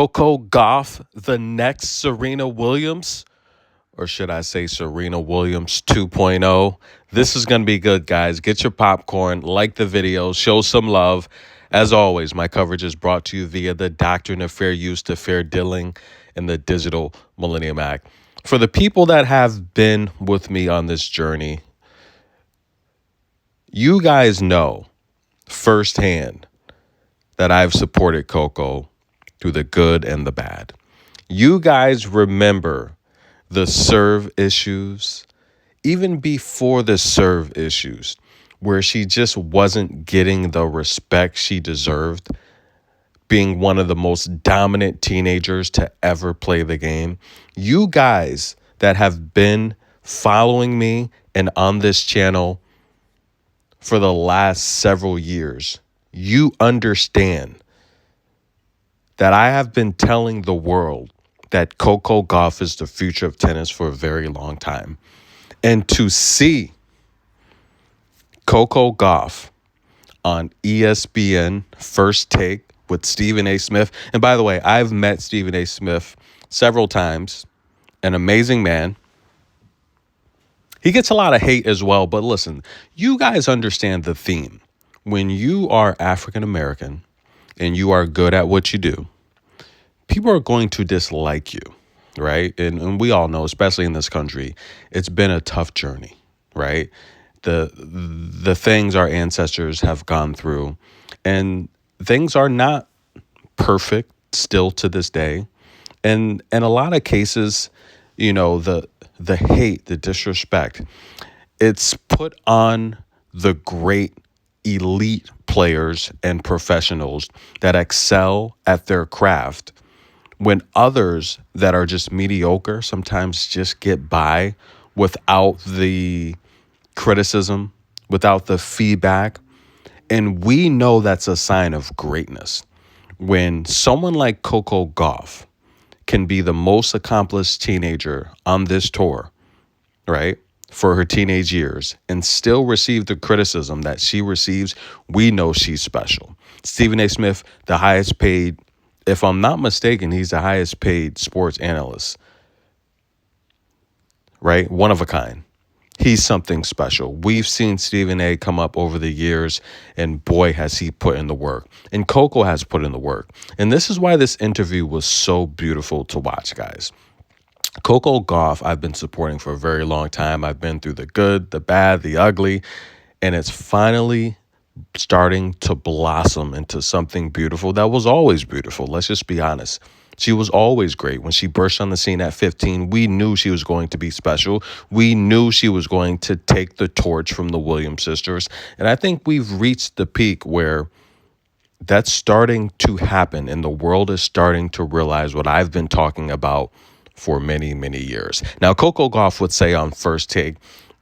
Coco Gauff the next Serena Williams? Or should I say Serena Williams 2.0? This is going to be good, guys. Get your popcorn, like the video, show some love. As always, my coverage is brought to you via the Doctrine of Fair Use to Fair Dealing and the Digital Millennium Act. For the people that have been with me on this journey, you guys know firsthand that I've supported Coco through the good and the bad. You guys remember the serve issues, even before the serve issues, where she just wasn't getting the respect she deserved, being one of the most dominant teenagers to ever play the game. You guys that have been following me and on this channel for the last several years, you understand that I have been telling the world that Coco Gauff is the future of tennis for a very long time. And to see Coco Gauff on ESPN First Take with Stephen A. Smith. And by the way, I've met Stephen A. Smith several times. An amazing man. He gets a lot of hate as well. But listen, you guys understand the theme. When you are African American and you are good at what you do, people are going to dislike you, right? And we all know, especially in this country, it's been a tough journey, right? The things our ancestors have gone through, and things are not perfect still to this day. And in a lot of cases, you know, the hate, the disrespect, it's put on the great elite players and professionals that excel at their craft, when others that are just mediocre sometimes just get by without the criticism, without the feedback. And we know that's a sign of greatness. When someone like Coco Gauff can be the most accomplished teenager on this tour, right, for her teenage years, and still receive the criticism that she receives, we know she's special. Stephen A. Smith, the highest paid, if I'm not mistaken, he's the highest paid sports analyst, right? One of a kind. He's something special. We've seen Stephen A. come up over the years, and boy, has he put in the work. And Coco has put in the work. And this is why this interview was so beautiful to watch, guys. Coco Gauff, I've been supporting for a very long time. I've been through the good, the bad, the ugly, and it's finally starting to blossom into something beautiful that was always beautiful. Let's just be honest. She was always great. When she burst on the scene at 15, we knew she was going to be special. We knew she was going to take the torch from the Williams sisters. And I think we've reached the peak where that's starting to happen, and the world is starting to realize what I've been talking about for many, many years. Now, Coco Gauff would say on First Take,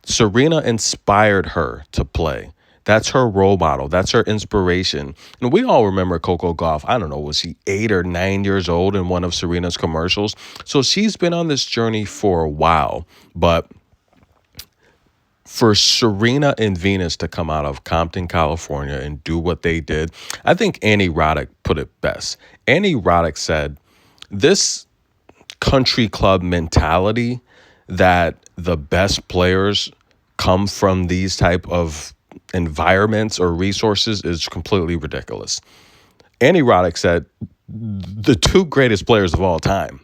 Serena inspired her to play. That's her role model. That's her inspiration. And we all remember Coco Gauff. I don't know, was she 8 or 9 years old in one of Serena's commercials? So she's been on this journey for a while. But for Serena and Venus to come out of Compton, California and do what they did, I think Annie Roddick put it best. Annie Roddick said, this country club mentality that the best players come from these type of environments or resources is completely ridiculous. Annie Roddick said the two greatest players of all time,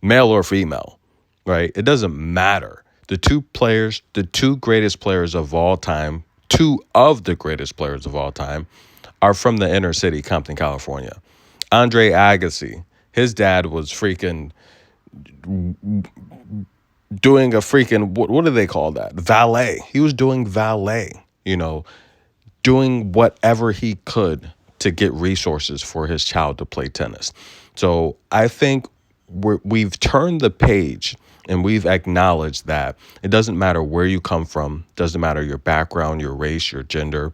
male or female, right? It doesn't matter. The two greatest players of all time, two of the greatest players of all time, are from the inner city, Compton, California. Andre Agassi, his dad was freaking doing a freaking, what do they call that? Valet. He was doing valet, you know, doing whatever he could to get resources for his child to play tennis. So I think we've turned the page, and we've acknowledged that it doesn't matter where you come from, doesn't matter your background, your race, your gender.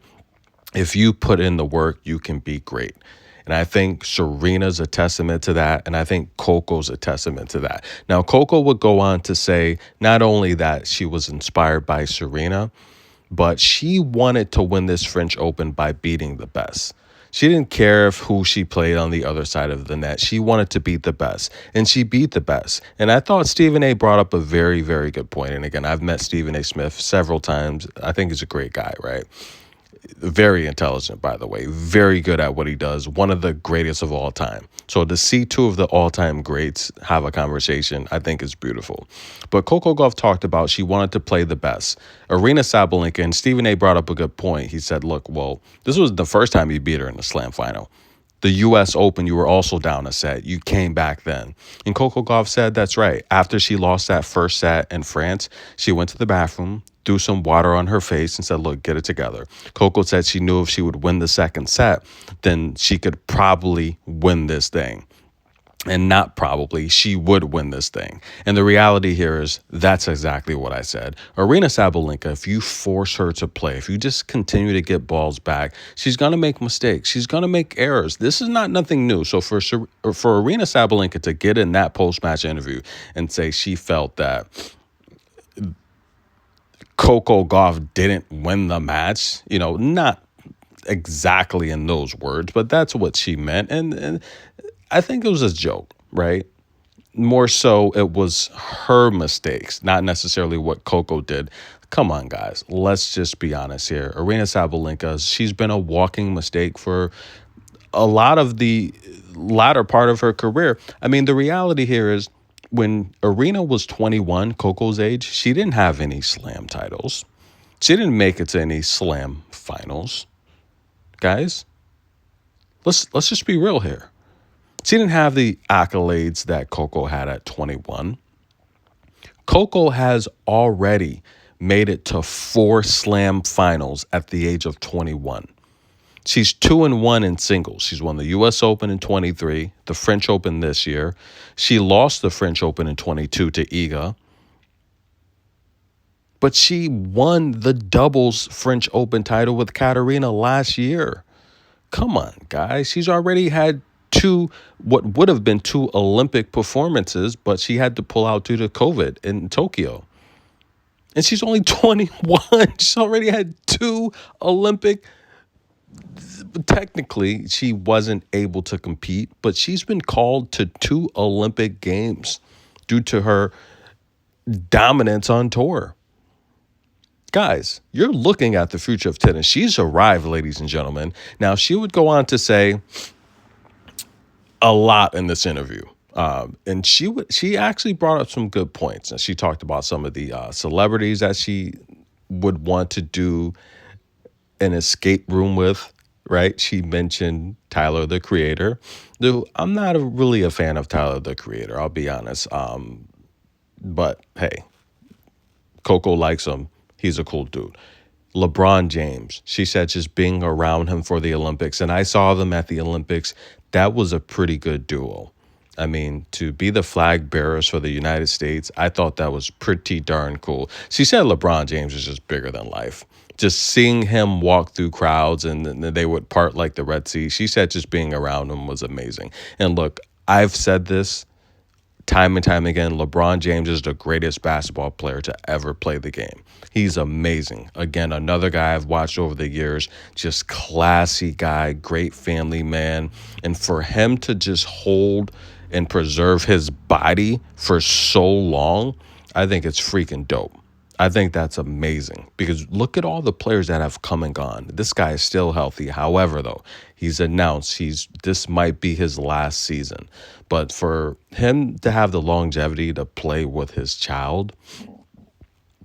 If you put in the work, you can be great. And I think Serena's a testament to that. And I think Coco's a testament to that. Now, Coco would go on to say not only that she was inspired by Serena, but she wanted to win this French Open by beating the best. She didn't care if who she played on the other side of the net. She wanted to beat the best, and she beat the best. And I thought Stephen A brought up a very, very good point. And again, I've met Stephen A Smith several times. I think he's a great guy, right? Very intelligent, by the way. Very good at what he does. One of the greatest of all time. So to see two of the all-time greats have a conversation, I think is beautiful. But Coco Gauff talked about she wanted to play the best. Aryna Sabalenka, and Stephen A brought up a good point. He said, look, well, this was the first time he beat her in the slam final. The U.S. Open, you were also down a set. You came back then. And Coco Gauff said that's right. After she lost that first set in France, she went to the bathroom, threw some water on her face, and said, look, get it together. Coco said she knew if she would win the second set, then she could probably win this thing. And not probably, she would win this thing. And the reality here is that's exactly what I said. Aryna Sabalenka, if you force her to play, if you just continue to get balls back, she's going to make mistakes. She's going to make errors. This is not nothing new. So for Aryna Sabalenka to get in that post-match interview and say she felt that Coco Gauff didn't win the match, not exactly in those words, but that's what she meant. And I think it was a joke, right? More so it was her mistakes, not necessarily what Coco did. Come on, guys. Let's just be honest here. Aryna Sabalenka, she's been a walking mistake for a lot of the latter part of her career. I mean, the reality here is when Aryna was 21, Coco's age, she didn't have any slam titles. She didn't make it to any slam finals. Guys, let's just be real here. She didn't have the accolades that Coco had at 21. Coco has already made it to 4 slam finals at the age of 21. She's 2-1 in singles. She's won the U.S. Open in 23, the French Open this year. She lost the French Open in 22 to Iga. But she won the doubles French Open title with Katarina last year. Come on, guys. She's already had what would have been 2 Olympic performances, but she had to pull out due to COVID in Tokyo. And she's only 21. She's already had 2 Olympic. Technically, she wasn't able to compete, but she's been called to 2 Olympic Games due to her dominance on tour. Guys, you're looking at the future of tennis. She's arrived, ladies and gentlemen. Now, she would go on to say a lot in this interview. And she actually brought up some good points. And she talked about some of the celebrities that she would want to do an escape room with, right? She mentioned Tyler, the Creator. Though I'm not really a fan of Tyler, the Creator, I'll be honest. But hey, Coco likes him. He's a cool dude. LeBron James, she said just being around him for the Olympics. And I saw them at the Olympics. That was a pretty good duo. I mean, to be the flag bearers for the United States, I thought that was pretty darn cool. She said LeBron James is just bigger than life. Just seeing him walk through crowds and they would part like the Red Sea. She said just being around him was amazing. And look, I've said this time and time again, LeBron James is the greatest basketball player to ever play the game. He's amazing. Again, another guy I've watched over the years, just classy guy, great family man. And for him to just hold and preserve his body for so long, I think it's freaking dope. I think that's amazing because look at all the players that have come and gone. This guy is still healthy. However, though, he's announced this might be his last season. But for him to have the longevity to play with his child,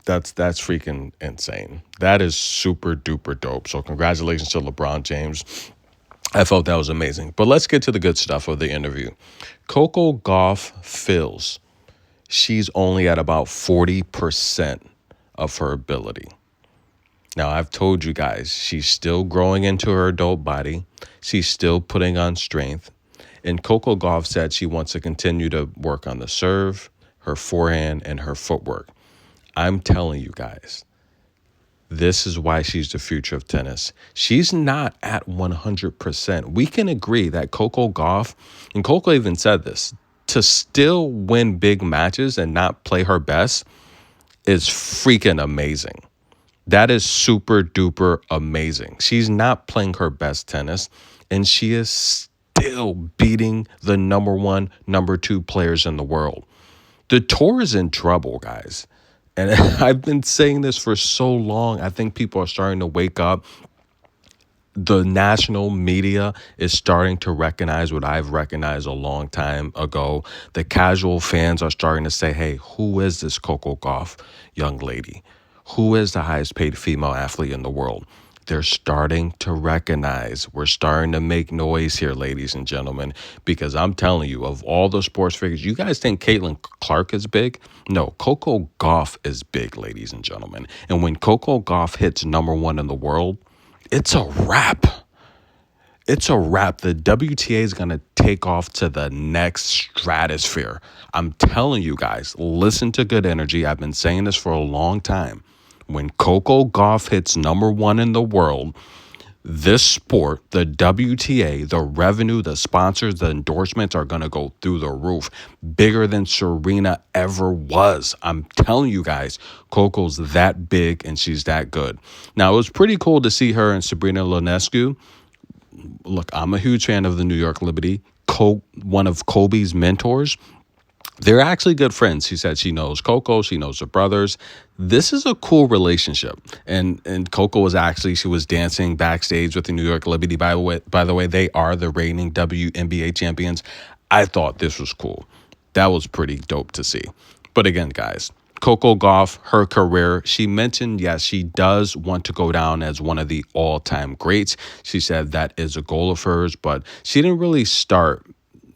that's freaking insane. That is super duper dope. So congratulations to LeBron James. I felt that was amazing. But let's get to the good stuff of the interview. Coco Gauff feels she's only at about 40% of her ability. Now, I've told you guys, she's still growing into her adult body. She's still putting on strength. And Coco Gauff said she wants to continue to work on the serve, her forehand, and her footwork. I'm telling you guys, this is why she's the future of tennis. She's not at 100%. We can agree that Coco Gauff, and Coco even said this, to still win big matches and not play her best is freaking amazing. That is super duper amazing. She's not playing her best tennis. and she is still beating the number one, number two players in the world. The tour is in trouble, guys. And I've been saying this for so long. I think people are starting to wake up. The national media is starting to recognize what I've recognized a long time ago. The casual fans are starting to say, hey, who is this Coco Gauff young lady? Who is the highest paid female athlete in the world? They're starting to recognize. We're starting to make noise here, ladies and gentlemen, because I'm telling you, of all the sports figures, you guys think Caitlin Clark is big? No, Coco Gauff is big, ladies and gentlemen. And when Coco Gauff hits number one in the world, it's a wrap. It's a wrap. The WTA is going to take off to the next stratosphere. I'm telling you guys, listen to Good Energy. I've been saying this for a long time. When Coco Gauff hits number one in the world, this sport, the WTA, the revenue, the sponsors, the endorsements are going to go through the roof, bigger than Serena ever was. I'm telling you guys, Coco's that big and she's that good. Now, it was pretty cool to see her and Sabrina Ionescu. Look, I'm a huge fan of the New York Liberty, one of Kobe's mentors. They're actually good friends. She said she knows Coco. She knows her brothers. This is a cool relationship. And Coco she was dancing backstage with the New York Liberty. By the way, they are the reigning WNBA champions. I thought this was cool. That was pretty dope to see. But again, guys, Coco Gauff, her career, she mentioned, yes, she does want to go down as one of the all-time greats. She said that is a goal of hers, but she didn't really start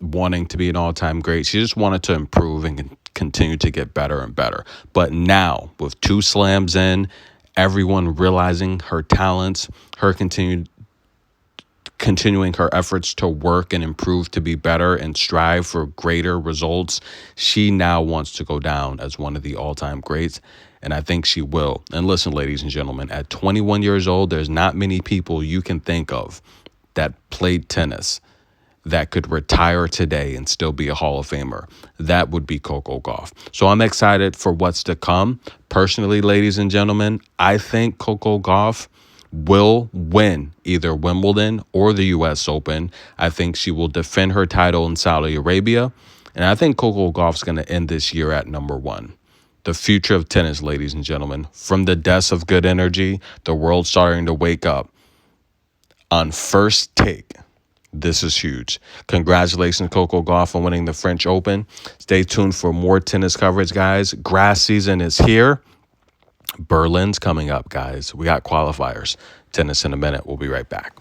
wanting to be an all-time great. She just wanted to improve and continue to get better and better. But now, with 2 slams in, everyone realizing her talents, her continuing her efforts to work and improve to be better and strive for greater results, she now wants to go down as one of the all-time greats, and I think she will. And listen, ladies and gentlemen, at 21 years old, there's not many people you can think of that played tennis that could retire today and still be a Hall of Famer. That would be Coco Gauff. So I'm excited for what's to come. Personally, ladies and gentlemen, I think Coco Gauff will win either Wimbledon or the U.S. Open. I think she will defend her title in Saudi Arabia. And I think Coco Gauff's going to end this year at number one. The future of tennis, ladies and gentlemen. From the desk of Good Energy, the world's starting to wake up. On First Take, this is huge. Congratulations, Coco Gauff, on winning the French Open. Stay tuned for more tennis coverage, guys. Grass season is here. Berlin's coming up, guys. We got qualifiers. Tennis in a minute. We'll be right back.